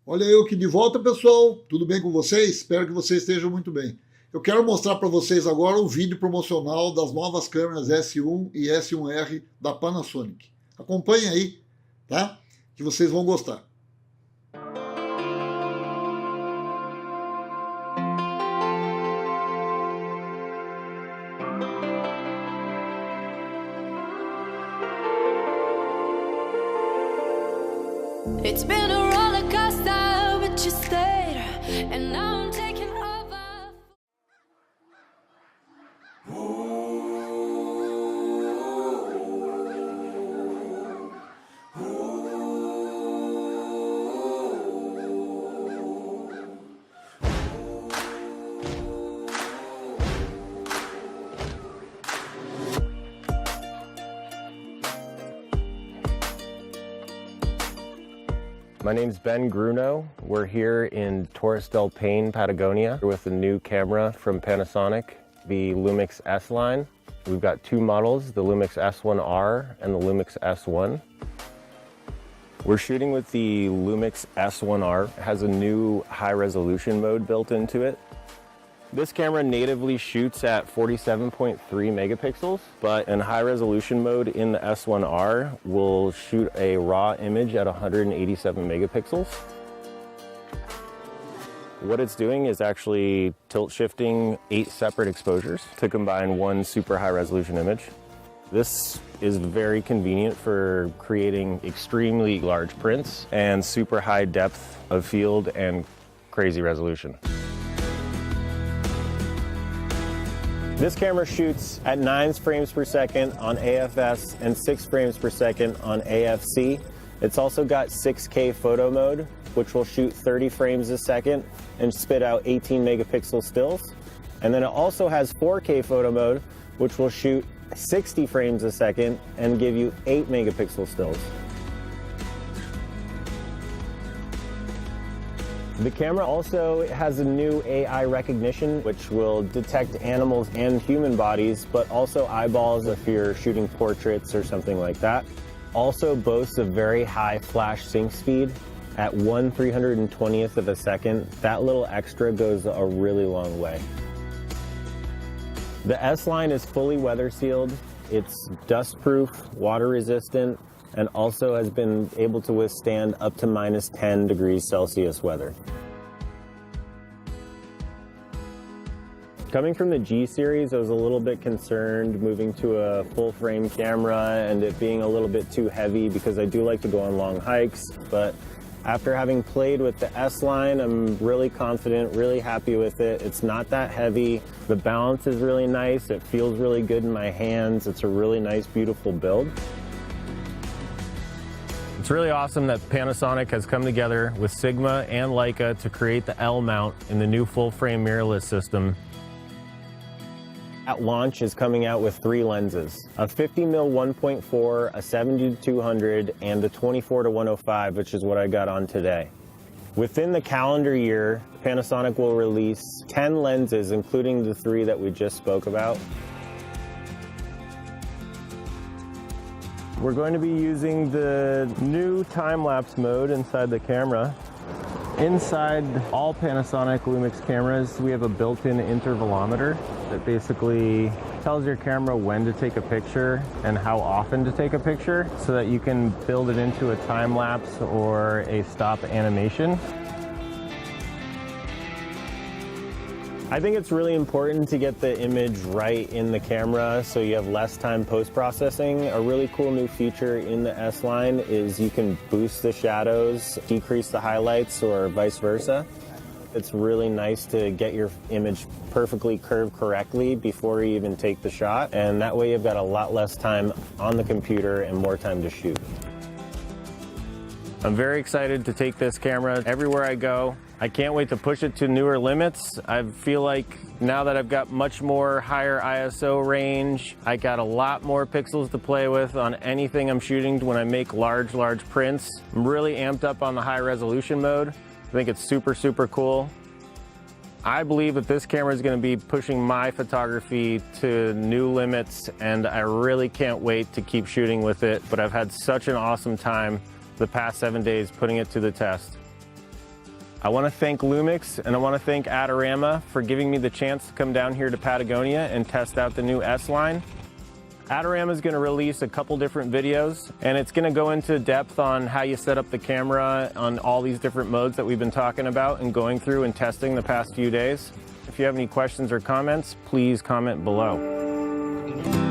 Olha eu aqui de volta, pessoal. Tudo bem com vocês? Espero que vocês estejam muito bem. Eu quero mostrar para vocês agora o vídeo promocional das novas câmeras S1 e S1R da Panasonic. Acompanhem aí, tá? Que vocês vão gostar. It's been a roller coaster, but you stayed, and now I'm taking over. My name's Ben Gruno. We're here in Torres del Paine, Patagonia, with a new camera from Panasonic, the Lumix S line. We've got two models, the Lumix S1R and the Lumix S1. We're shooting with the Lumix S1R. It has a new high-resolution mode built into it. This camera natively shoots at 47.3 megapixels, but in high resolution mode in the S1R will shoot a raw image at 187 megapixels. What it's doing is actually tilt shifting 8 separate exposures to combine one super high resolution image. This is very convenient for creating extremely large prints and super high depth of field and crazy resolution. This camera shoots at 9 frames per second on AFS and 6 frames per second on AFC. It's also got 6K photo mode, which will shoot 30 frames a second and spit out 18 megapixel stills. And then it also has 4K photo mode, which will shoot 60 frames a second and give you 8 megapixel stills. The camera also has a new AI recognition, which will detect animals and human bodies, but also eyeballs if you're shooting portraits or something like that. Also boasts a very high flash sync speed at 1/320th of a second. That little extra goes a really long way. The S line is fully weather sealed. It's dust proof, water resistant, and also has been able to withstand up to -10 degrees Celsius weather. Coming from the G series, I was a little bit concerned moving to a full frame camera and it being a little bit too heavy because I do like to go on long hikes, but after having played with the S line, I'm really confident, really happy with it. It's not that heavy. The balance is really nice. It feels really good in my hands. It's a really nice, beautiful build. It's really awesome that Panasonic has come together with Sigma and Leica to create the L mount in the new full-frame mirrorless system. At launch is coming out with 3 lenses, a 50mm 1.4, a 70-200, and a 24-105, which is what I got on today. Within the calendar year, Panasonic will release 10 lenses, including the 3 that we just spoke about. We're going to be using the new time-lapse mode inside the camera. Inside all Panasonic Lumix cameras, we have a built-in intervalometer that basically tells your camera when to take a picture and how often to take a picture so that you can build it into a time-lapse or a stop animation. I think it's really important to get the image right in the camera so you have less time post-processing. A really cool new feature in the S line is you can boost the shadows, decrease the highlights, or vice versa. It's really nice to get your image perfectly curved correctly before you even take the shot, and that way you've got a lot less time on the computer and more time to shoot. I'm very excited to take this camera everywhere I go. I can't wait to push it to newer limits. I feel like now that I've got much more higher ISO range, I got a lot more pixels to play with on anything I'm shooting when I make large prints. I'm really amped up on the high resolution mode. I think it's super, super cool. I believe that this camera is going to be pushing my photography to new limits, and I really can't wait to keep shooting with it. But I've had such an awesome time the past 7 days putting it to the test. I want to thank Lumix and I want to thank Adorama for giving me the chance to come down here to Patagonia and test out the new S line. Adorama is going to release a couple different videos, and it's going to go into depth on how you set up the camera on all these different modes that we've been talking about and going through and testing the past few days. If you have any questions or comments, please comment below.